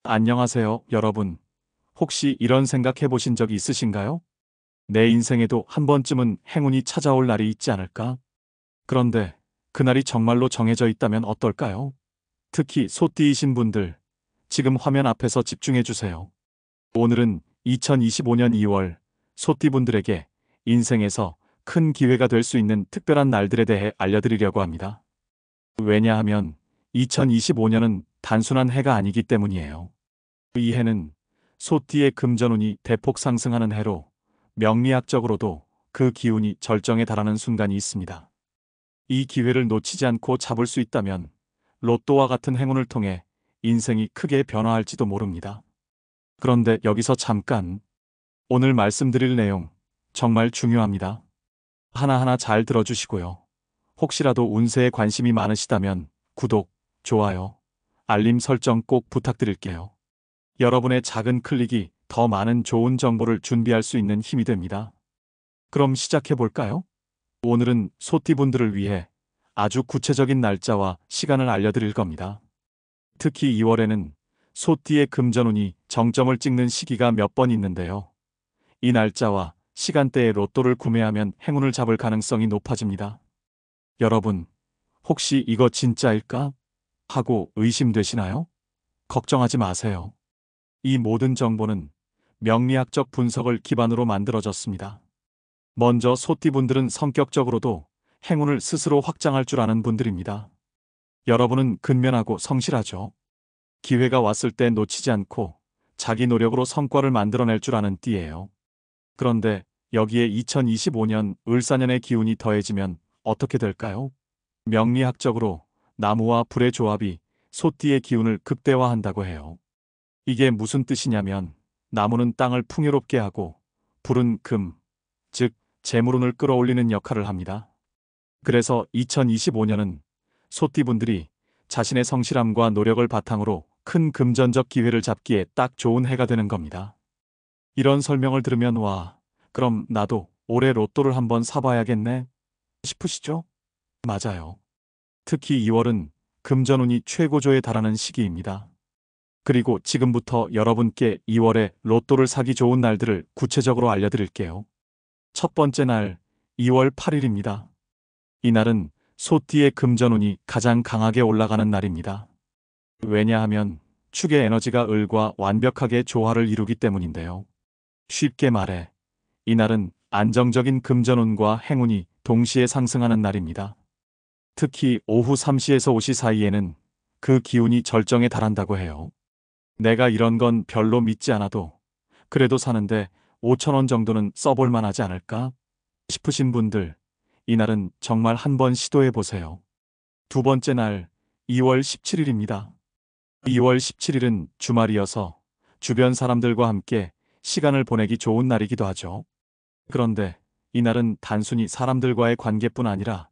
안녕하세요, 여러분. 혹시 이런 생각 해보신 적이 있으신가요? 내 인생에도 한 번쯤은 행운이 찾아올 날이 있지 않을까? 그런데 그날이 정말로 정해져 있다면 어떨까요? 특히 소띠이신 분들, 지금 화면 앞에서 집중해 주세요. 오늘은 2025년 2월 소띠분들에게 인생에서 큰 기회가 될 수 있는 특별한 날들에 대해 알려드리려고 합니다. 왜냐하면 2025년은 단순한 해가 아니기 때문이에요. 이 해는 소띠의 금전운이 대폭 상승하는 해로 명리학적으로도 그 기운이 절정에 달하는 순간이 있습니다. 이 기회를 놓치지 않고 잡을 수 있다면 로또와 같은 행운을 통해 인생이 크게 변화할지도 모릅니다. 그런데 여기서 잠깐, 오늘 말씀드릴 내용 정말 중요합니다. 하나하나 잘 들어주시고요. 혹시라도 운세에 관심이 많으시다면 구독, 좋아요, 알림 설정 꼭 부탁드릴게요. 여러분의 작은 클릭이 더 많은 좋은 정보를 준비할 수 있는 힘이 됩니다. 그럼 시작해 볼까요? 오늘은 소띠분들을 위해 아주 구체적인 날짜와 시간을 알려드릴 겁니다. 특히 2월에는 소띠의 금전운이 정점을 찍는 시기가 몇 번 있는데요. 이 날짜와 시간대에 로또를 구매하면 행운을 잡을 가능성이 높아집니다. 여러분, 혹시 이거 진짜일까? 하고 의심되시나요? 걱정하지 마세요. 이 모든 정보는 명리학적 분석을 기반으로 만들어졌습니다. 먼저 소띠분들은 성격적으로도 행운을 스스로 확장할 줄 아는 분들입니다. 여러분은 근면하고 성실하죠. 기회가 왔을 때 놓치지 않고 자기 노력으로 성과를 만들어낼 줄 아는 띠예요. 그런데 여기에 2025년 을사년의 기운이 더해지면 어떻게 될까요? 명리학적으로 나무와 불의 조합이 소띠의 기운을 극대화한다고 해요. 이게 무슨 뜻이냐면 나무는 땅을 풍요롭게 하고 불은 금, 즉 재물운을 끌어올리는 역할을 합니다. 그래서 2025년은 소띠분들이 자신의 성실함과 노력을 바탕으로 큰 금전적 기회를 잡기에 딱 좋은 해가 되는 겁니다. 이런 설명을 들으면 와, 그럼 나도 올해 로또를 한번 사봐야겠네 싶으시죠? 맞아요. 특히 2월은 금전운이 최고조에 달하는 시기입니다. 그리고 지금부터 여러분께 2월에 로또를 사기 좋은 날들을 구체적으로 알려드릴게요. 첫 번째 날, 2월 8일입니다. 이날은 소띠의 금전운이 가장 강하게 올라가는 날입니다. 왜냐하면 축의 에너지가 을과 완벽하게 조화를 이루기 때문인데요. 쉽게 말해, 이날은 안정적인 금전운과 행운이 동시에 상승하는 날입니다. 특히 오후 3시에서 5시 사이에는 그 기운이 절정에 달한다고 해요. 내가 이런 건 별로 믿지 않아도 그래도 사는데 5,000원 정도는 써볼 만하지 않을까 싶으신 분들, 이날은 정말 한번 시도해 보세요. 두 번째 날, 2월 17일입니다. 2월 17일은 주말이어서 주변 사람들과 함께 시간을 보내기 좋은 날이기도 하죠. 그런데 이날은 단순히 사람들과의 관계뿐 아니라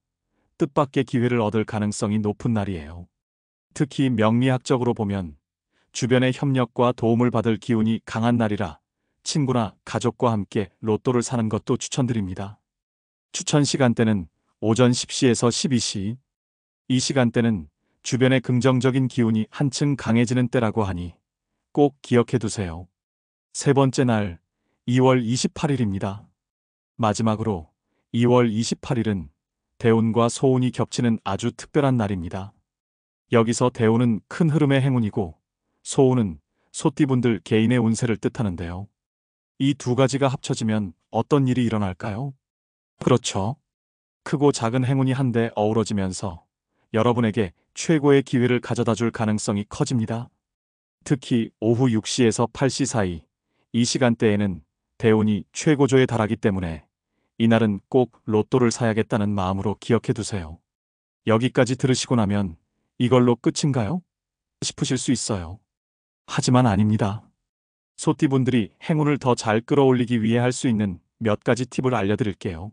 뜻밖의 기회를 얻을 가능성이 높은 날이에요. 특히 명리학적으로 보면 주변의 협력과 도움을 받을 기운이 강한 날이라 친구나 가족과 함께 로또를 사는 것도 추천드립니다. 추천 시간대는 오전 10시에서 12시. 이 시간대는 주변의 긍정적인 기운이 한층 강해지는 때라고 하니 꼭 기억해 두세요. 세 번째 날, 2월 28일입니다. 마지막으로 2월 28일은 대운과 소운이 겹치는 아주 특별한 날입니다. 여기서 대운은 큰 흐름의 행운이고 소운은 소띠분들 개인의 운세를 뜻하는데요. 이 두 가지가 합쳐지면 어떤 일이 일어날까요? 그렇죠. 크고 작은 행운이 한데 어우러지면서 여러분에게 최고의 기회를 가져다 줄 가능성이 커집니다. 특히 오후 6시에서 8시 사이, 이 시간대에는 대운이 최고조에 달하기 때문에 이날은 꼭 로또를 사야겠다는 마음으로 기억해 두세요. 여기까지 들으시고 나면 이걸로 끝인가요? 싶으실 수 있어요. 하지만 아닙니다. 소띠분들이 행운을 더 잘 끌어올리기 위해 할 수 있는 몇 가지 팁을 알려드릴게요.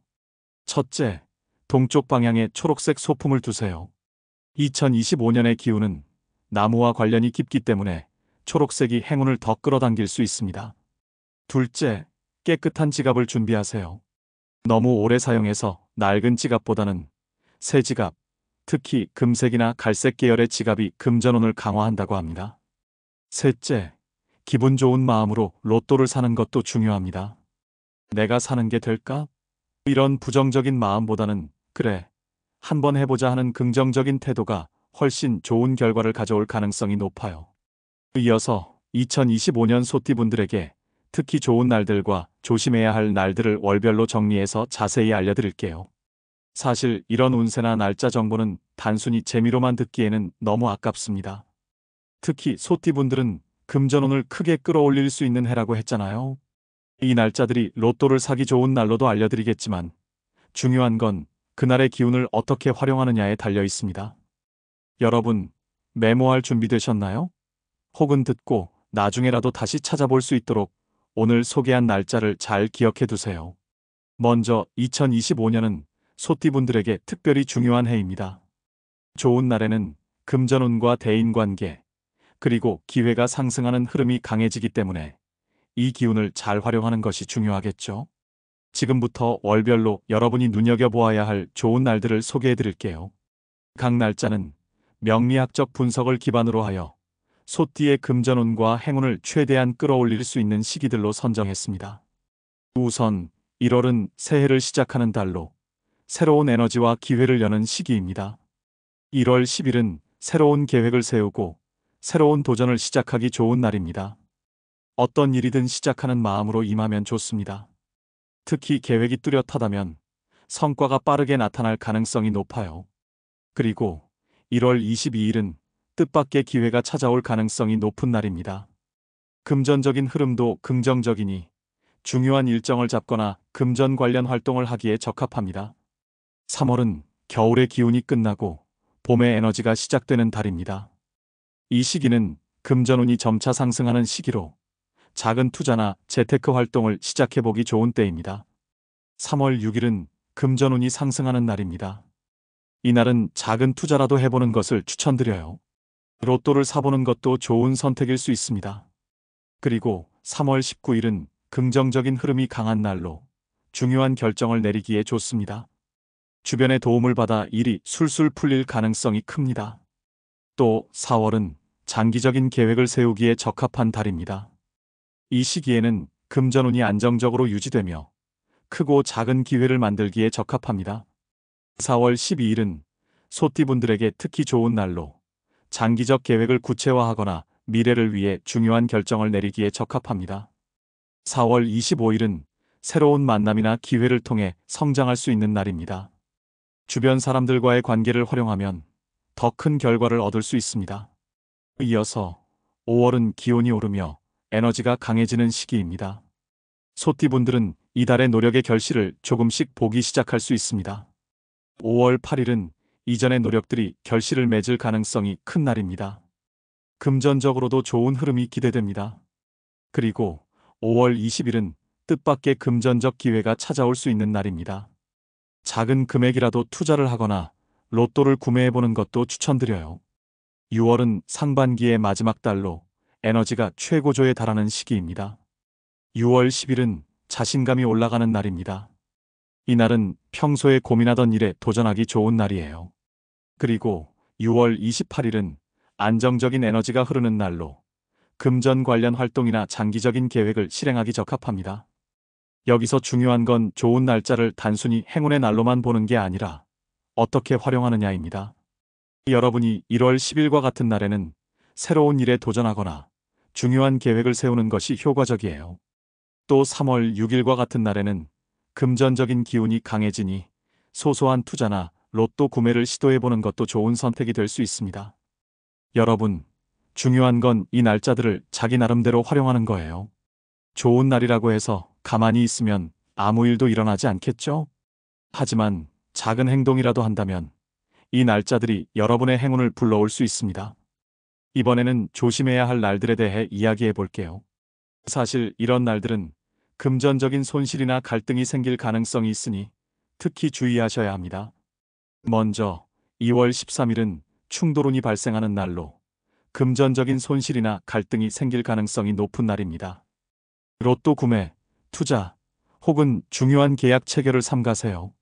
첫째, 동쪽 방향에 초록색 소품을 두세요. 2025년의 기운은 나무와 관련이 깊기 때문에 초록색이 행운을 더 끌어당길 수 있습니다. 둘째, 깨끗한 지갑을 준비하세요. 너무 오래 사용해서 낡은 지갑보다는 새 지갑, 특히 금색이나 갈색 계열의 지갑이 금전운을 강화한다고 합니다. 셋째, 기분 좋은 마음으로 로또를 사는 것도 중요합니다. 내가 사는 게 될까? 이런 부정적인 마음보다는 그래, 한번 해보자 하는 긍정적인 태도가 훨씬 좋은 결과를 가져올 가능성이 높아요. 이어서 2025년 소띠분들에게 특히 좋은 날들과 조심해야 할 날들을 월별로 정리해서 자세히 알려드릴게요. 사실 이런 운세나 날짜 정보는 단순히 재미로만 듣기에는 너무 아깝습니다. 특히 소띠분들은 금전운을 크게 끌어올릴 수 있는 해라고 했잖아요. 이 날짜들이 로또를 사기 좋은 날로도 알려드리겠지만 중요한 건 그날의 기운을 어떻게 활용하느냐에 달려 있습니다. 여러분, 메모할 준비되셨나요? 혹은 듣고 나중에라도 다시 찾아볼 수 있도록 오늘 소개한 날짜를 잘 기억해 두세요. 먼저 2025년은 소띠분들에게 특별히 중요한 해입니다. 좋은 날에는 금전운과 대인관계, 그리고 기회가 상승하는 흐름이 강해지기 때문에 이 기운을 잘 활용하는 것이 중요하겠죠. 지금부터 월별로 여러분이 눈여겨보아야 할 좋은 날들을 소개해 드릴게요. 각 날짜는 명리학적 분석을 기반으로 하여 소띠의 금전운과 행운을 최대한 끌어올릴 수 있는 시기들로 선정했습니다. 우선 1월은 새해를 시작하는 달로 새로운 에너지와 기회를 여는 시기입니다. 1월 10일은 새로운 계획을 세우고 새로운 도전을 시작하기 좋은 날입니다. 어떤 일이든 시작하는 마음으로 임하면 좋습니다. 특히 계획이 뚜렷하다면 성과가 빠르게 나타날 가능성이 높아요. 그리고 1월 22일은 뜻밖의 기회가 찾아올 가능성이 높은 날입니다. 금전적인 흐름도 긍정적이니 중요한 일정을 잡거나 금전 관련 활동을 하기에 적합합니다. 3월은 겨울의 기운이 끝나고 봄의 에너지가 시작되는 달입니다. 이 시기는 금전운이 점차 상승하는 시기로 작은 투자나 재테크 활동을 시작해보기 좋은 때입니다. 3월 6일은 금전운이 상승하는 날입니다. 이날은 작은 투자라도 해보는 것을 추천드려요. 로또를 사보는 것도 좋은 선택일 수 있습니다. 그리고 3월 19일은 긍정적인 흐름이 강한 날로 중요한 결정을 내리기에 좋습니다. 주변의 도움을 받아 일이 술술 풀릴 가능성이 큽니다. 또 4월은 장기적인 계획을 세우기에 적합한 달입니다. 이 시기에는 금전운이 안정적으로 유지되며 크고 작은 기회를 만들기에 적합합니다. 4월 12일은 소띠분들에게 특히 좋은 날로 장기적 계획을 구체화하거나 미래를 위해 중요한 결정을 내리기에 적합합니다. 4월 25일은 새로운 만남이나 기회를 통해 성장할 수 있는 날입니다. 주변 사람들과의 관계를 활용하면 더 큰 결과를 얻을 수 있습니다. 이어서 5월은 기온이 오르며 에너지가 강해지는 시기입니다. 소띠분들은 이달의 노력의 결실을 조금씩 보기 시작할 수 있습니다. 5월 8일은 이전의 노력들이 결실을 맺을 가능성이 큰 날입니다. 금전적으로도 좋은 흐름이 기대됩니다. 그리고 5월 20일은 뜻밖의 금전적 기회가 찾아올 수 있는 날입니다. 작은 금액이라도 투자를 하거나 로또를 구매해보는 것도 추천드려요. 6월은 상반기의 마지막 달로 에너지가 최고조에 달하는 시기입니다. 6월 10일은 자신감이 올라가는 날입니다. 이날은 평소에 고민하던 일에 도전하기 좋은 날이에요. 그리고 6월 28일은 안정적인 에너지가 흐르는 날로 금전 관련 활동이나 장기적인 계획을 실행하기 적합합니다. 여기서 중요한 건 좋은 날짜를 단순히 행운의 날로만 보는 게 아니라 어떻게 활용하느냐입니다. 여러분이 1월 10일과 같은 날에는 새로운 일에 도전하거나 중요한 계획을 세우는 것이 효과적이에요. 또 3월 6일과 같은 날에는 금전적인 기운이 강해지니 소소한 투자나 로또 구매를 시도해보는 것도 좋은 선택이 될 수 있습니다. 여러분, 중요한 건 이 날짜들을 자기 나름대로 활용하는 거예요. 좋은 날이라고 해서 가만히 있으면 아무 일도 일어나지 않겠죠? 하지만 작은 행동이라도 한다면 이 날짜들이 여러분의 행운을 불러올 수 있습니다. 이번에는 조심해야 할 날들에 대해 이야기해 볼게요. 사실 이런 날들은 금전적인 손실이나 갈등이 생길 가능성이 있으니 특히 주의하셔야 합니다. 먼저 2월 13일은 충돌운이 발생하는 날로 금전적인 손실이나 갈등이 생길 가능성이 높은 날입니다. 로또 구매, 투자, 혹은 중요한 계약 체결을 삼가세요.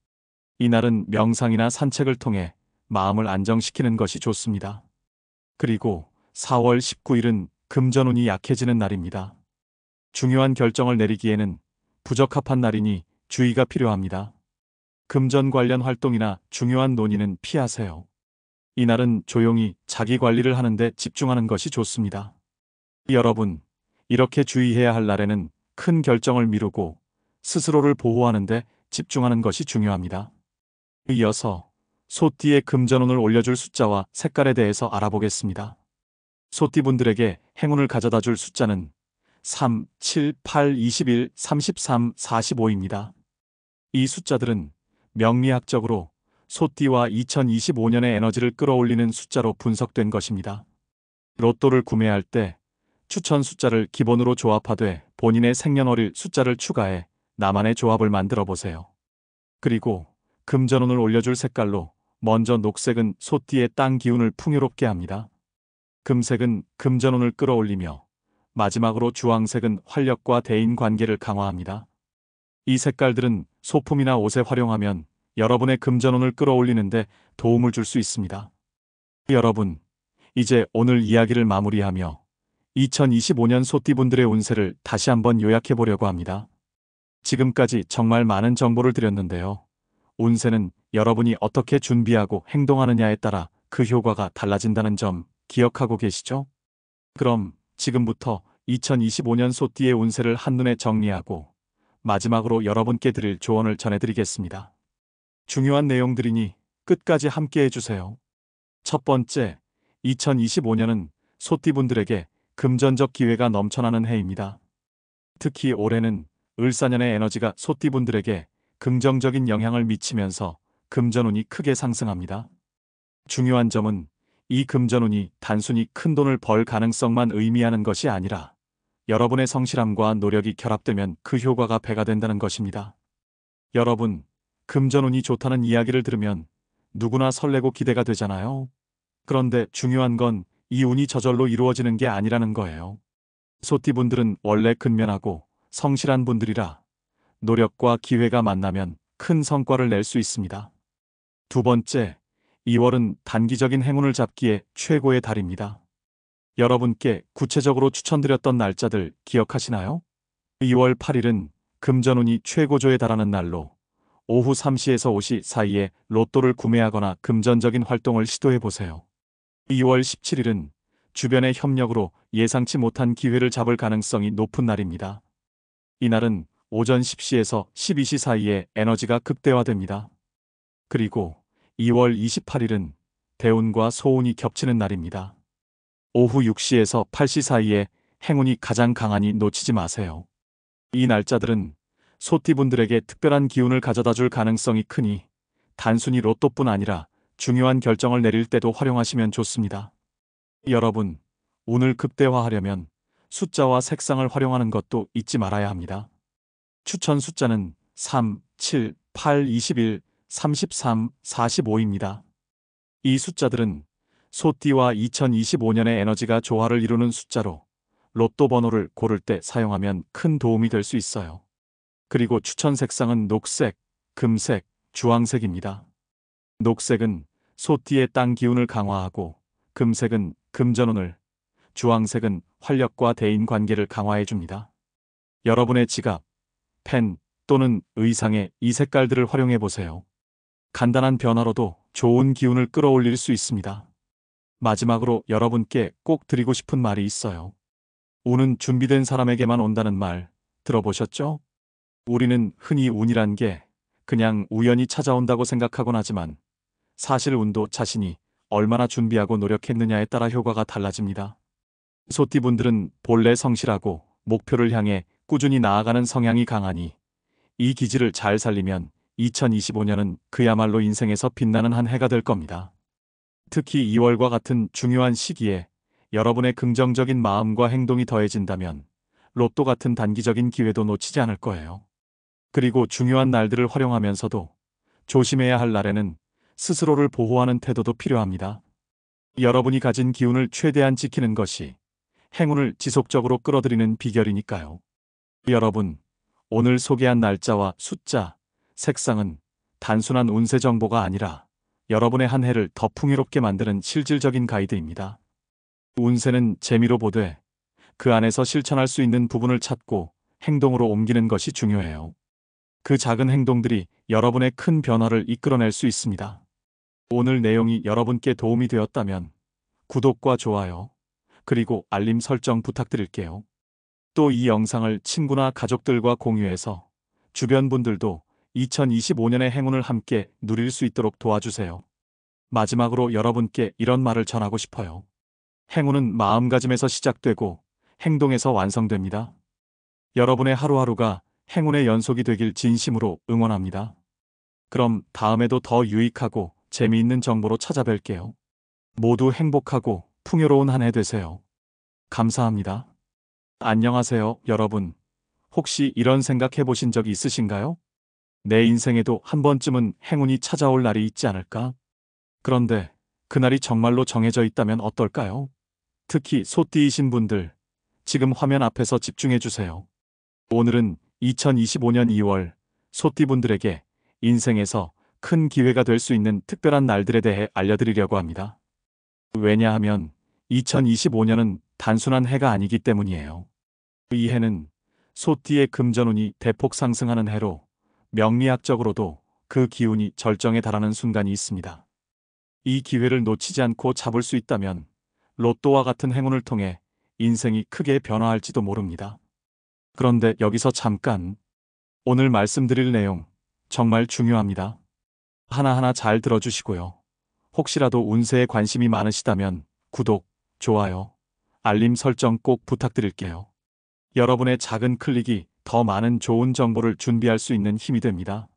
이날은 명상이나 산책을 통해 마음을 안정시키는 것이 좋습니다. 그리고 4월 19일은 금전운이 약해지는 날입니다. 중요한 결정을 내리기에는 부적합한 날이니 주의가 필요합니다. 금전 관련 활동이나 중요한 논의는 피하세요. 이날은 조용히 자기 관리를 하는데 집중하는 것이 좋습니다. 여러분, 이렇게 주의해야 할 날에는 큰 결정을 미루고 스스로를 보호하는데 집중하는 것이 중요합니다. 이어서 소띠의 금전운을 올려줄 숫자와 색깔에 대해서 알아보겠습니다. 소띠분들에게 행운을 가져다 줄 숫자는 3, 7, 8, 21, 33, 45입니다. 이 숫자들은 명리학적으로 소띠와 2025년의 에너지를 끌어올리는 숫자로 분석된 것입니다. 로또를 구매할 때 추천 숫자를 기본으로 조합하되 본인의 생년월일 숫자를 추가해 나만의 조합을 만들어 보세요. 그리고 금전운을 올려줄 색깔로 먼저 녹색은 소띠의 땅 기운을 풍요롭게 합니다. 금색은 금전운을 끌어올리며 마지막으로 주황색은 활력과 대인 관계를 강화합니다. 이 색깔들은 소품이나 옷에 활용하면 여러분의 금전운을 끌어올리는데 도움을 줄 수 있습니다. 여러분, 이제 오늘 이야기를 마무리하며 2025년 소띠분들의 운세를 다시 한번 요약해 보려고 합니다. 지금까지 정말 많은 정보를 드렸는데요. 운세는 여러분이 어떻게 준비하고 행동하느냐에 따라 그 효과가 달라진다는 점 기억하고 계시죠? 그럼 지금부터 2025년 소띠의 운세를 한눈에 정리하고 마지막으로 여러분께 드릴 조언을 전해드리겠습니다. 중요한 내용들이니 끝까지 함께 해주세요. 첫 번째, 2025년은 소띠분들에게 금전적 기회가 넘쳐나는 해입니다. 특히 올해는 을사년의 에너지가 소띠분들에게 긍정적인 영향을 미치면서 금전운이 크게 상승합니다. 중요한 점은 이 금전운이 단순히 큰 돈을 벌 가능성만 의미하는 것이 아니라 여러분의 성실함과 노력이 결합되면 그 효과가 배가 된다는 것입니다. 여러분, 금전운이 좋다는 이야기를 들으면 누구나 설레고 기대가 되잖아요. 그런데 중요한 건 이 운이 저절로 이루어지는 게 아니라는 거예요. 소띠분들은 원래 근면하고 성실한 분들이라 노력과 기회가 만나면 큰 성과를 낼 수 있습니다. 두 번째, 2월은 단기적인 행운을 잡기에 최고의 달입니다. 여러분께 구체적으로 추천드렸던 날짜들 기억하시나요? 2월 8일은 금전운이 최고조에 달하는 날로 오후 3시에서 5시 사이에 로또를 구매하거나 금전적인 활동을 시도해 보세요. 2월 17일은 주변의 협력으로 예상치 못한 기회를 잡을 가능성이 높은 날입니다. 이날은 오전 10시에서 12시 사이에 에너지가 극대화됩니다. 그리고 2월 28일은 대운과 소운이 겹치는 날입니다. 오후 6시에서 8시 사이에 행운이 가장 강하니 놓치지 마세요. 이 날짜들은 소띠분들에게 특별한 기운을 가져다 줄 가능성이 크니 단순히 로또뿐 아니라 중요한 결정을 내릴 때도 활용하시면 좋습니다. 여러분, 운을 극대화하려면 숫자와 색상을 활용하는 것도 잊지 말아야 합니다. 추천 숫자는 3, 7, 8, 21, 33, 45입니다. 이 숫자들은 소띠와 2025년의 에너지가 조화를 이루는 숫자로 로또 번호를 고를 때 사용하면 큰 도움이 될 수 있어요. 그리고 추천 색상은 녹색, 금색, 주황색입니다. 녹색은 소띠의 땅 기운을 강화하고 금색은 금전운을, 주황색은 활력과 대인 관계를 강화해 줍니다. 여러분의 지갑, 펜 또는 의상에 이 색깔들을 활용해 보세요. 간단한 변화로도 좋은 기운을 끌어올릴 수 있습니다. 마지막으로 여러분께 꼭 드리고 싶은 말이 있어요. 운은 준비된 사람에게만 온다는 말 들어보셨죠? 우리는 흔히 운이란 게 그냥 우연히 찾아온다고 생각하곤 하지만 사실 운도 자신이 얼마나 준비하고 노력했느냐에 따라 효과가 달라집니다. 소띠분들은 본래 성실하고 목표를 향해 꾸준히 나아가는 성향이 강하니 이 기질을 잘 살리면 2025년은 그야말로 인생에서 빛나는 한 해가 될 겁니다. 특히 2월과 같은 중요한 시기에 여러분의 긍정적인 마음과 행동이 더해진다면 로또 같은 단기적인 기회도 놓치지 않을 거예요. 그리고 중요한 날들을 활용하면서도 조심해야 할 날에는 스스로를 보호하는 태도도 필요합니다. 여러분이 가진 기운을 최대한 지키는 것이 행운을 지속적으로 끌어들이는 비결이니까요. 여러분, 오늘 소개한 날짜와 숫자, 색상은 단순한 운세 정보가 아니라 여러분의 한 해를 더 풍요롭게 만드는 실질적인 가이드입니다. 운세는 재미로 보되 그 안에서 실천할 수 있는 부분을 찾고 행동으로 옮기는 것이 중요해요. 그 작은 행동들이 여러분의 큰 변화를 이끌어낼 수 있습니다. 오늘 내용이 여러분께 도움이 되었다면 구독과 좋아요, 그리고 알림 설정 부탁드릴게요. 또 이 영상을 친구나 가족들과 공유해서 주변 분들도 2025년의 행운을 함께 누릴 수 있도록 도와주세요. 마지막으로 여러분께 이런 말을 전하고 싶어요. 행운은 마음가짐에서 시작되고 행동에서 완성됩니다. 여러분의 하루하루가 행운의 연속이 되길 진심으로 응원합니다. 그럼 다음에도 더 유익하고 재미있는 정보로 찾아뵐게요. 모두 행복하고 풍요로운 한 해 되세요. 감사합니다. 안녕하세요, 여러분. 혹시 이런 생각 해보신 적이 있으신가요? 내 인생에도 한 번쯤은 행운이 찾아올 날이 있지 않을까? 그런데 그날이 정말로 정해져 있다면 어떨까요? 특히 소띠이신 분들, 지금 화면 앞에서 집중해 주세요. 오늘은 2025년 2월 소띠분들에게 인생에서 큰 기회가 될 수 있는 특별한 날들에 대해 알려드리려고 합니다. 왜냐하면 2025년은 단순한 해가 아니기 때문이에요. 이 해는 소띠의 금전운이 대폭 상승하는 해로 명리학적으로도 그 기운이 절정에 달하는 순간이 있습니다. 이 기회를 놓치지 않고 잡을 수 있다면 로또와 같은 행운을 통해 인생이 크게 변화할지도 모릅니다. 그런데 여기서 잠깐, 오늘 말씀드릴 내용 정말 중요합니다. 하나하나 잘 들어주시고요. 혹시라도 운세에 관심이 많으시다면 구독, 좋아요, 알림 설정 꼭 부탁드릴게요. 여러분의 작은 클릭이 더 많은 좋은 정보를 준비할 수 있는 힘이 됩니다.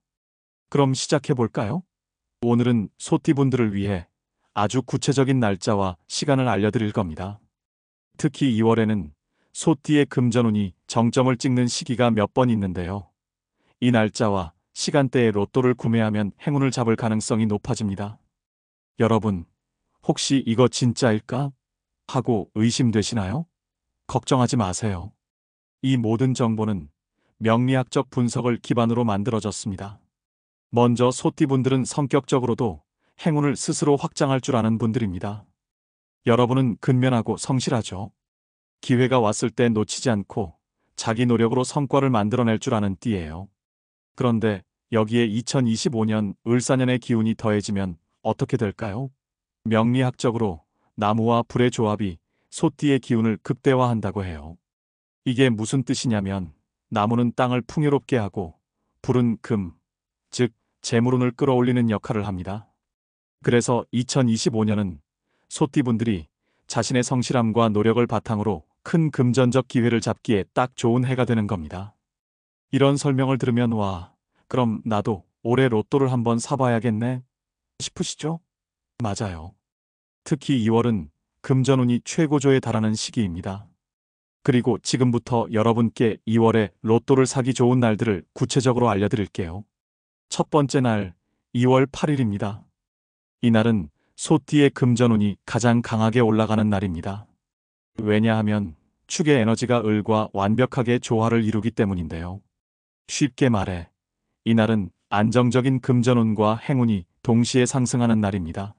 그럼 시작해 볼까요? 오늘은 소띠분들을 위해 아주 구체적인 날짜와 시간을 알려드릴 겁니다. 특히 2월에는 소띠의 금전운이 정점을 찍는 시기가 몇 번 있는데요. 이 날짜와 시간대에 로또를 구매하면 행운을 잡을 가능성이 높아집니다. 여러분, 혹시 이거 진짜일까? 하고 의심되시나요? 걱정하지 마세요. 이 모든 정보는 명리학적 분석을 기반으로 만들어졌습니다. 먼저 소띠분들은 성격적으로도 행운을 스스로 확장할 줄 아는 분들입니다. 여러분은 근면하고 성실하죠. 기회가 왔을 때 놓치지 않고 자기 노력으로 성과를 만들어낼 줄 아는 띠예요. 그런데 여기에 2025년 을사년의 기운이 더해지면 어떻게 될까요? 명리학적으로 나무와 불의 조합이 소띠의 기운을 극대화한다고 해요. 이게 무슨 뜻이냐면 나무는 땅을 풍요롭게 하고 불은 금, 즉 재물운을 끌어올리는 역할을 합니다. 그래서 2025년은 소띠분들이 자신의 성실함과 노력을 바탕으로 큰 금전적 기회를 잡기에 딱 좋은 해가 되는 겁니다. 이런 설명을 들으면 와, 그럼 나도 올해 로또를 한번 사봐야겠네 싶으시죠? 맞아요. 특히 2월은 금전운이 최고조에 달하는 시기입니다. 그리고 지금부터 여러분께 2월에 로또를 사기 좋은 날들을 구체적으로 알려드릴게요. 첫 번째 날, 2월 8일입니다. 이날은 소띠의 금전운이 가장 강하게 올라가는 날입니다. 왜냐하면 축의 에너지가 을과 완벽하게 조화를 이루기 때문인데요. 쉽게 말해, 이날은 안정적인 금전운과 행운이 동시에 상승하는 날입니다.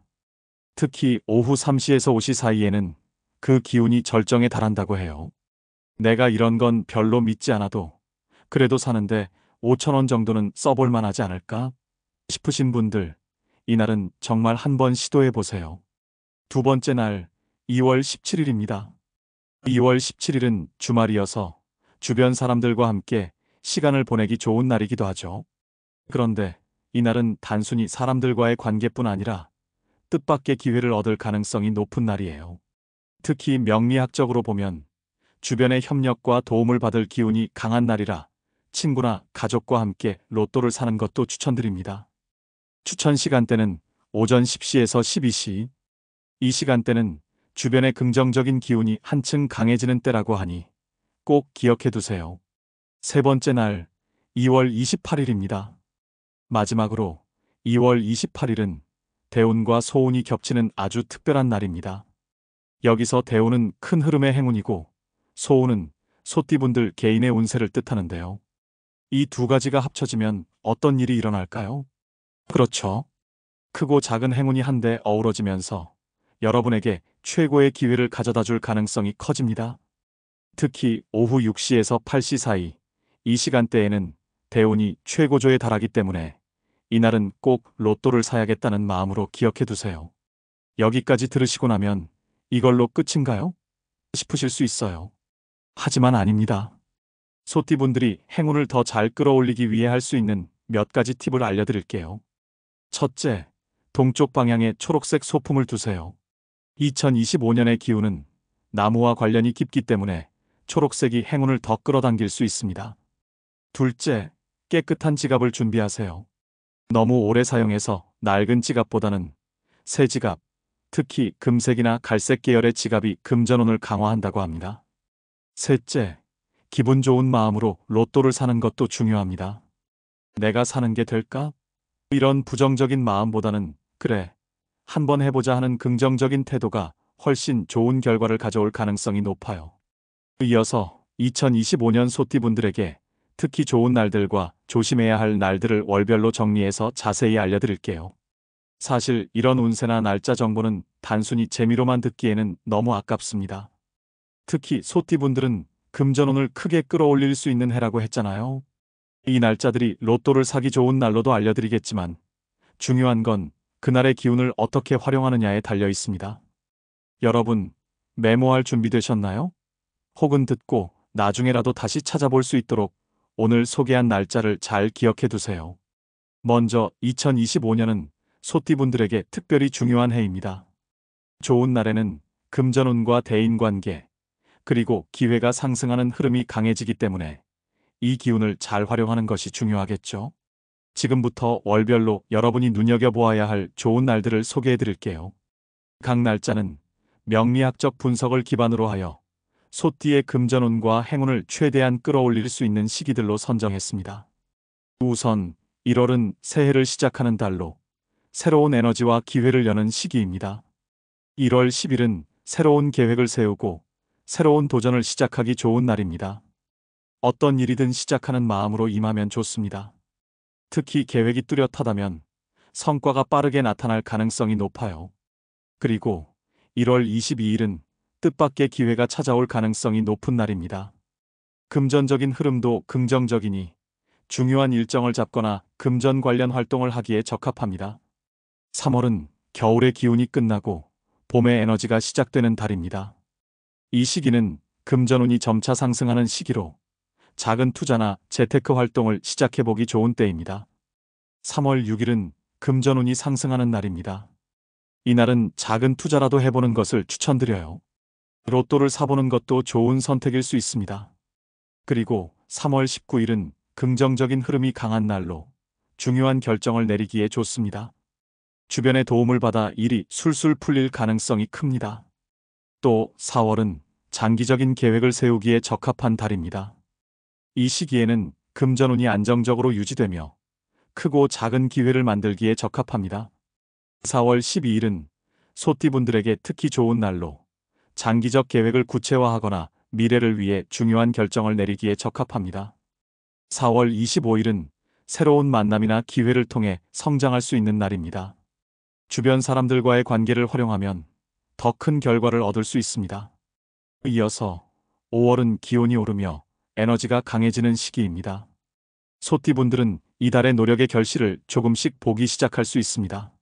특히 오후 3시에서 5시 사이에는 그 기운이 절정에 달한다고 해요. 내가 이런 건 별로 믿지 않아도 그래도 사는데 5,000원 정도는 써볼 만하지 않을까 싶으신 분들, 이날은 정말 한번 시도해 보세요. 두 번째 날, 2월 17일입니다. 2월 17일은 주말이어서 주변 사람들과 함께 시간을 보내기 좋은 날이기도 하죠. 그런데 이날은 단순히 사람들과의 관계뿐 아니라 뜻밖의 기회를 얻을 가능성이 높은 날이에요. 특히 명리학적으로 보면 주변의 협력과 도움을 받을 기운이 강한 날이라 친구나 가족과 함께 로또를 사는 것도 추천드립니다. 추천 시간대는 오전 10시에서 12시. 이 시간대는 주변의 긍정적인 기운이 한층 강해지는 때라고 하니 꼭 기억해 두세요. 세 번째 날, 2월 28일입니다. 마지막으로 2월 28일은 대운과 소운이 겹치는 아주 특별한 날입니다. 여기서 대운은 큰 흐름의 행운이고 소운은 소띠분들 개인의 운세를 뜻하는데요. 이 두 가지가 합쳐지면 어떤 일이 일어날까요? 그렇죠. 크고 작은 행운이 한데 어우러지면서 여러분에게 최고의 기회를 가져다 줄 가능성이 커집니다. 특히 오후 6시에서 8시 사이, 이 시간대에는 대운이 최고조에 달하기 때문에 이날은 꼭 로또를 사야겠다는 마음으로 기억해 두세요. 여기까지 들으시고 나면 이걸로 끝인가요? 싶으실 수 있어요. 하지만 아닙니다. 소띠분들이 행운을 더 잘 끌어올리기 위해 할 수 있는 몇 가지 팁을 알려드릴게요. 첫째, 동쪽 방향에 초록색 소품을 두세요. 2025년의 기운은 나무와 관련이 깊기 때문에 초록색이 행운을 더 끌어당길 수 있습니다. 둘째, 깨끗한 지갑을 준비하세요. 너무 오래 사용해서 낡은 지갑보다는 새 지갑, 특히 금색이나 갈색 계열의 지갑이 금전운을 강화한다고 합니다. 셋째, 기분 좋은 마음으로 로또를 사는 것도 중요합니다. 내가 사는 게 될까? 이런 부정적인 마음보다는 그래, 한번 해보자 하는 긍정적인 태도가 훨씬 좋은 결과를 가져올 가능성이 높아요. 이어서 2025년 소띠분들에게 특히 좋은 날들과 조심해야 할 날들을 월별로 정리해서 자세히 알려드릴게요. 사실 이런 운세나 날짜 정보는 단순히 재미로만 듣기에는 너무 아깝습니다. 특히 소띠분들은 금전운을 크게 끌어올릴 수 있는 해라고 했잖아요. 이 날짜들이 로또를 사기 좋은 날로도 알려드리겠지만 중요한 건 그날의 기운을 어떻게 활용하느냐에 달려 있습니다. 여러분, 메모할 준비되셨나요? 혹은 듣고 나중에라도 다시 찾아볼 수 있도록 오늘 소개한 날짜를 잘 기억해 두세요. 먼저 2025년은 소띠분들에게 특별히 중요한 해입니다. 좋은 날에는 금전운과 대인관계, 그리고 기회가 상승하는 흐름이 강해지기 때문에 이 기운을 잘 활용하는 것이 중요하겠죠. 지금부터 월별로 여러분이 눈여겨보아야 할 좋은 날들을 소개해 드릴게요. 각 날짜는 명리학적 분석을 기반으로 하여 소띠의 금전운과 행운을 최대한 끌어올릴 수 있는 시기들로 선정했습니다. 우선 1월은 새해를 시작하는 달로 새로운 에너지와 기회를 여는 시기입니다. 1월 10일은 새로운 계획을 세우고 새로운 도전을 시작하기 좋은 날입니다. 어떤 일이든 시작하는 마음으로 임하면 좋습니다. 특히 계획이 뚜렷하다면 성과가 빠르게 나타날 가능성이 높아요. 그리고 1월 22일은 뜻밖의 기회가 찾아올 가능성이 높은 날입니다. 금전적인 흐름도 긍정적이니 중요한 일정을 잡거나 금전 관련 활동을 하기에 적합합니다. 3월은 겨울의 기운이 끝나고 봄의 에너지가 시작되는 달입니다. 이 시기는 금전운이 점차 상승하는 시기로 작은 투자나 재테크 활동을 시작해보기 좋은 때입니다. 3월 6일은 금전운이 상승하는 날입니다. 이날은 작은 투자라도 해보는 것을 추천드려요. 로또를 사보는 것도 좋은 선택일 수 있습니다. 그리고 3월 19일은 긍정적인 흐름이 강한 날로 중요한 결정을 내리기에 좋습니다. 주변의 도움을 받아 일이 술술 풀릴 가능성이 큽니다. 또 4월은 장기적인 계획을 세우기에 적합한 달입니다. 이 시기에는 금전운이 안정적으로 유지되며 크고 작은 기회를 만들기에 적합합니다. 4월 12일은 소띠분들에게 특히 좋은 날로 장기적 계획을 구체화하거나 미래를 위해 중요한 결정을 내리기에 적합합니다. 4월 25일은 새로운 만남이나 기회를 통해 성장할 수 있는 날입니다. 주변 사람들과의 관계를 활용하면 더 큰 결과를 얻을 수 있습니다. 이어서 5월은 기온이 오르며 에너지가 강해지는 시기입니다. 소띠분들은 이달의 노력의 결실을 조금씩 보기 시작할 수 있습니다.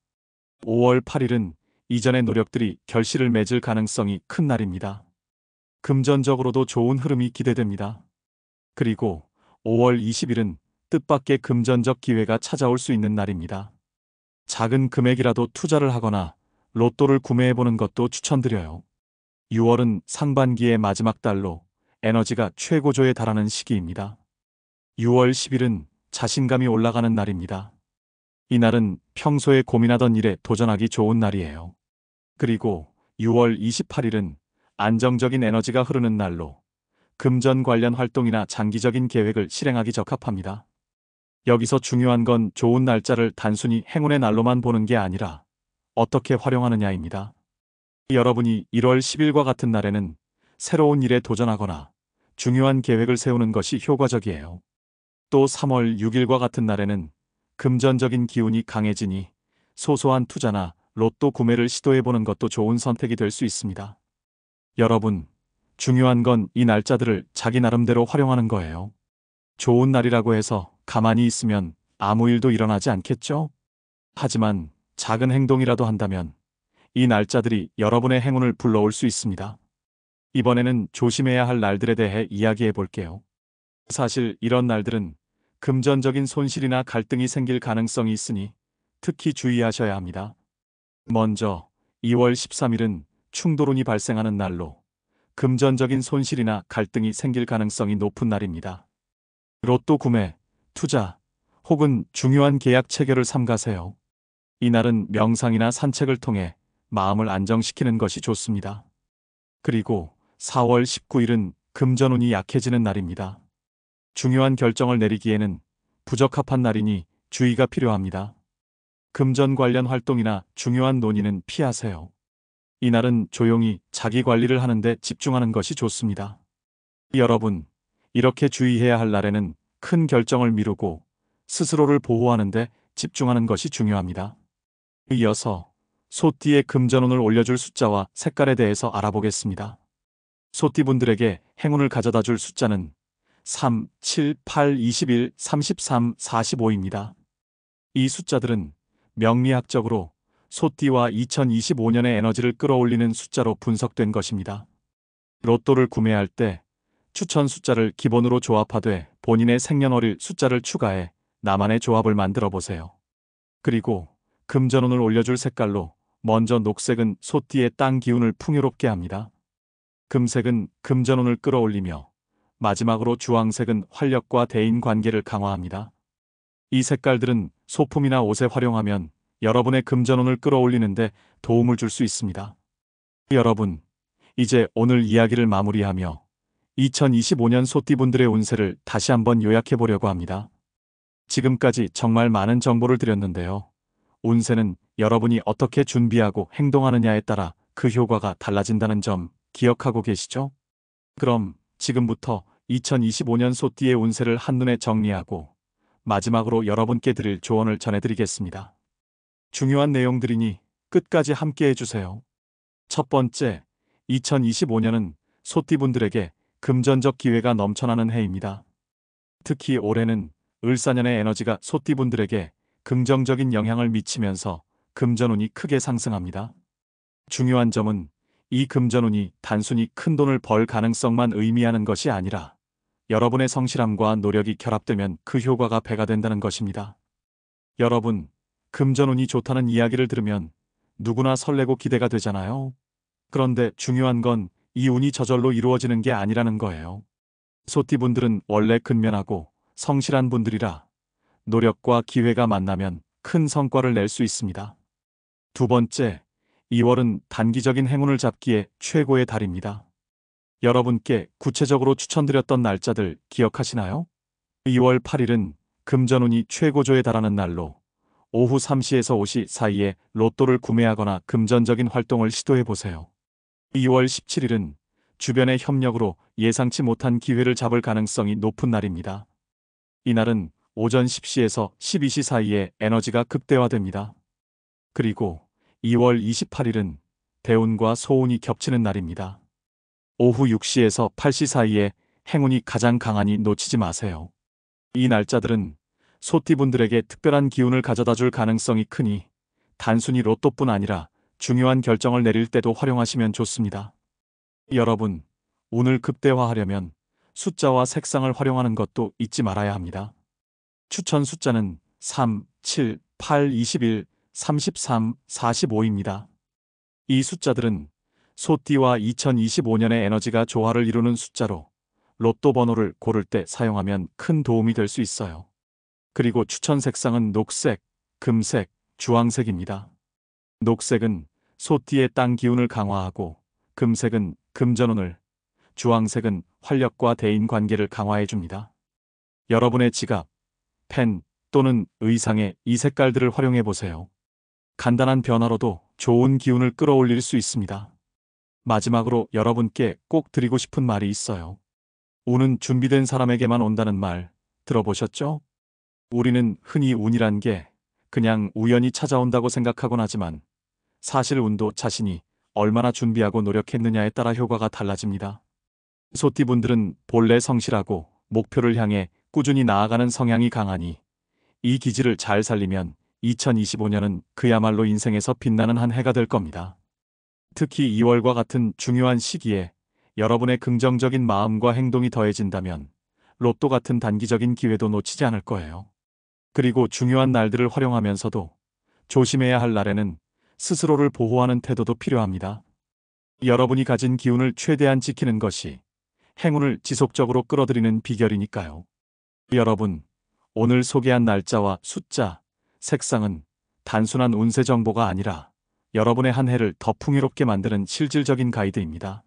5월 8일은 이전의 노력들이 결실을 맺을 가능성이 큰 날입니다. 금전적으로도 좋은 흐름이 기대됩니다. 그리고 5월 20일은 뜻밖의 금전적 기회가 찾아올 수 있는 날입니다. 작은 금액이라도 투자를 하거나 로또를 구매해보는 것도 추천드려요. 6월은 상반기의 마지막 달로 에너지가 최고조에 달하는 시기입니다. 6월 10일은 자신감이 올라가는 날입니다. 이날은 평소에 고민하던 일에 도전하기 좋은 날이에요. 그리고 6월 28일은 안정적인 에너지가 흐르는 날로 금전 관련 활동이나 장기적인 계획을 실행하기 적합합니다. 여기서 중요한 건 좋은 날짜를 단순히 행운의 날로만 보는 게 아니라 어떻게 활용하느냐입니다. 여러분이 1월 10일과 같은 날에는 새로운 일에 도전하거나 중요한 계획을 세우는 것이 효과적이에요. 또 3월 6일과 같은 날에는 금전적인 기운이 강해지니 소소한 투자나 로또 구매를 시도해보는 것도 좋은 선택이 될 수 있습니다. 여러분, 중요한 건 이 날짜들을 자기 나름대로 활용하는 거예요. 좋은 날이라고 해서 가만히 있으면 아무 일도 일어나지 않겠죠? 하지만 작은 행동이라도 한다면 이 날짜들이 여러분의 행운을 불러올 수 있습니다. 이번에는 조심해야 할 날들에 대해 이야기해 볼게요. 사실 이런 날들은 금전적인 손실이나 갈등이 생길 가능성이 있으니 특히 주의하셔야 합니다. 먼저 2월 13일은 충돌운이 발생하는 날로 금전적인 손실이나 갈등이 생길 가능성이 높은 날입니다. 로또 구매, 투자 혹은 중요한 계약 체결을 삼가세요. 이날은 명상이나 산책을 통해 마음을 안정시키는 것이 좋습니다. 그리고 4월 19일은 금전운이 약해지는 날입니다. 중요한 결정을 내리기에는 부적합한 날이니 주의가 필요합니다. 금전 관련 활동이나 중요한 논의는 피하세요. 이날은 조용히 자기 관리를 하는데 집중하는 것이 좋습니다. 여러분, 이렇게 주의해야 할 날에는 큰 결정을 미루고 스스로를 보호하는데 집중하는 것이 중요합니다. 이어서 소띠의 금전운을 올려줄 숫자와 색깔에 대해서 알아보겠습니다. 소띠분들에게 행운을 가져다 줄 숫자는 3, 7, 8, 21, 33, 45입니다. 이 숫자들은 명리학적으로 소띠와 2025년의 에너지를 끌어올리는 숫자로 분석된 것입니다. 로또를 구매할 때 추천 숫자를 기본으로 조합하되 본인의 생년월일 숫자를 추가해 나만의 조합을 만들어 보세요. 그리고 금전운을 올려줄 색깔로 먼저 녹색은 소띠의 땅 기운을 풍요롭게 합니다. 금색은 금전운을 끌어올리며 마지막으로 주황색은 활력과 대인 관계를 강화합니다. 이 색깔들은 소품이나 옷에 활용하면 여러분의 금전운을 끌어올리는데 도움을 줄 수 있습니다. 여러분, 이제 오늘 이야기를 마무리하며 2025년 소띠분들의 운세를 다시 한번 요약해 보려고 합니다. 지금까지 정말 많은 정보를 드렸는데요. 운세는 여러분이 어떻게 준비하고 행동하느냐에 따라 그 효과가 달라진다는 점 기억하고 계시죠? 그럼 지금부터 2025년 소띠의 운세를 한눈에 정리하고 마지막으로 여러분께 드릴 조언을 전해드리겠습니다. 중요한 내용들이니 끝까지 함께 해주세요. 첫 번째, 2025년은 소띠분들에게 금전적 기회가 넘쳐나는 해입니다. 특히 올해는 을사년의 에너지가 소띠분들에게 긍정적인 영향을 미치면서 금전운이 크게 상승합니다. 중요한 점은 이 금전운이 단순히 큰 돈을 벌 가능성만 의미하는 것이 아니라 여러분의 성실함과 노력이 결합되면 그 효과가 배가 된다는 것입니다. 여러분, 금전운이 좋다는 이야기를 들으면 누구나 설레고 기대가 되잖아요. 그런데 중요한 건 이 운이 저절로 이루어지는 게 아니라는 거예요. 소띠분들은 원래 근면하고 성실한 분들이라 노력과 기회가 만나면 큰 성과를 낼 수 있습니다. 두 번째, 2월은 단기적인 행운을 잡기에 최고의 달입니다. 여러분께 구체적으로 추천드렸던 날짜들 기억하시나요? 2월 8일은 금전운이 최고조에 달하는 날로 오후 3시에서 5시 사이에 로또를 구매하거나 금전적인 활동을 시도해 보세요. 2월 17일은 주변의 협력으로 예상치 못한 기회를 잡을 가능성이 높은 날입니다. 이날은 오전 10시에서 12시 사이에 에너지가 극대화됩니다. 그리고 2월 28일은 대운과 소운이 겹치는 날입니다. 오후 6시에서 8시 사이에 행운이 가장 강하니 놓치지 마세요. 이 날짜들은 소띠분들에게 특별한 기운을 가져다 줄 가능성이 크니 단순히 로또뿐 아니라 중요한 결정을 내릴 때도 활용하시면 좋습니다. 여러분, 운을 극대화하려면 숫자와 색상을 활용하는 것도 잊지 말아야 합니다. 추천 숫자는 3, 7, 8, 21, 33, 45입니다. 이 숫자들은 소띠와 2025년의 에너지가 조화를 이루는 숫자로 로또 번호를 고를 때 사용하면 큰 도움이 될 수 있어요. 그리고 추천 색상은 녹색, 금색, 주황색입니다. 녹색은 소띠의 땅 기운을 강화하고 금색은 금전운을, 주황색은 활력과 대인 관계를 강화해 줍니다. 여러분의 지갑, 펜 또는 의상에 이 색깔들을 활용해 보세요. 간단한 변화로도 좋은 기운을 끌어올릴 수 있습니다. 마지막으로 여러분께 꼭 드리고 싶은 말이 있어요. 운은 준비된 사람에게만 온다는 말 들어보셨죠? 우리는 흔히 운이란 게 그냥 우연히 찾아온다고 생각하곤 하지만 사실 운도 자신이 얼마나 준비하고 노력했느냐에 따라 효과가 달라집니다. 소띠분들은 본래 성실하고 목표를 향해 꾸준히 나아가는 성향이 강하니 이 기질을 잘 살리면 2025년은 그야말로 인생에서 빛나는 한 해가 될 겁니다. 특히 2월과 같은 중요한 시기에 여러분의 긍정적인 마음과 행동이 더해진다면 로또 같은 단기적인 기회도 놓치지 않을 거예요. 그리고 중요한 날들을 활용하면서도 조심해야 할 날에는 스스로를 보호하는 태도도 필요합니다. 여러분이 가진 기운을 최대한 지키는 것이 행운을 지속적으로 끌어들이는 비결이니까요. 여러분, 오늘 소개한 날짜와 숫자, 색상은 단순한 운세 정보가 아니라 여러분의 한 해를 더 풍요롭게 만드는 실질적인 가이드입니다.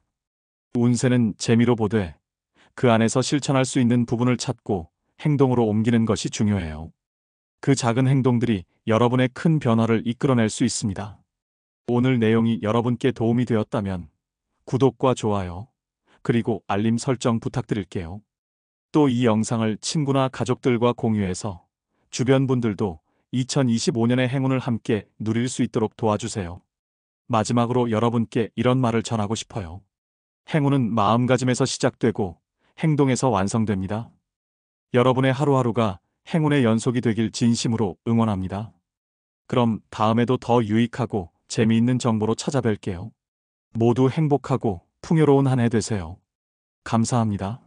운세는 재미로 보되 그 안에서 실천할 수 있는 부분을 찾고 행동으로 옮기는 것이 중요해요. 그 작은 행동들이 여러분의 큰 변화를 이끌어낼 수 있습니다. 오늘 내용이 여러분께 도움이 되었다면 구독과 좋아요, 그리고 알림 설정 부탁드릴게요. 또 이 영상을 친구나 가족들과 공유해서 주변 분들도 2025년의 행운을 함께 누릴 수 있도록 도와주세요. 마지막으로 여러분께 이런 말을 전하고 싶어요. 행운은 마음가짐에서 시작되고 행동에서 완성됩니다. 여러분의 하루하루가 행운의 연속이 되길 진심으로 응원합니다. 그럼 다음에도 더 유익하고 재미있는 정보로 찾아뵐게요. 모두 행복하고 풍요로운 한 해 되세요. 감사합니다.